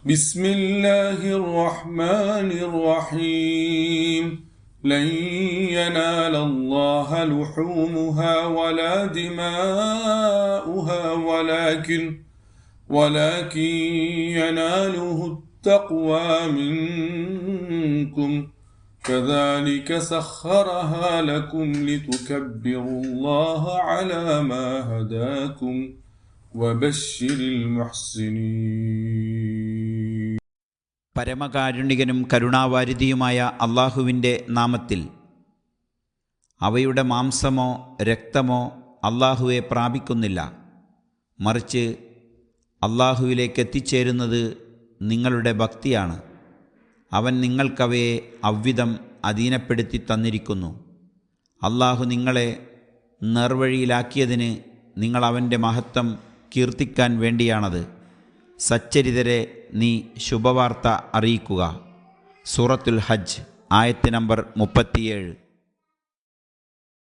بسم الله الرحمن الرحيم لن ينال الله لحومها ولا دماؤها ولكن يناله التقوى منكم كذلك سخرها لكم لتكبروا الله على ما هداكم وبشر المحسنين. പരമകാരുണികനും കരുണാവാരിധിയുമായ അള്ളാഹുവിൻ്റെ നാമത്തിൽ. അവയുടെ മാംസമോ രക്തമോ അള്ളാഹുവെ പ്രാപിക്കുന്നില്ല, മറിച്ച് അള്ളാഹുവിലേക്ക് എത്തിച്ചേരുന്നത് നിങ്ങളുടെ ഭക്തിയാണ്. അവൻ നിങ്ങൾക്കവയെ അവ്വിധം അധീനപ്പെടുത്തി തന്നിരിക്കുന്നു. അള്ളാഹു നിങ്ങളെ നേർവഴിയിലാക്കിയതിന് നിങ്ങൾ അവൻ്റെ മഹത്വം കീർത്തിക്കാൻ വേണ്ടിയാണത്. സച്ചരിതരെ നീ ശുഭവാർത്ത അറിയിക്കുക. സൂറത്തുൽ ഹജ്ജ് ആയത്ത് നമ്പർ 37.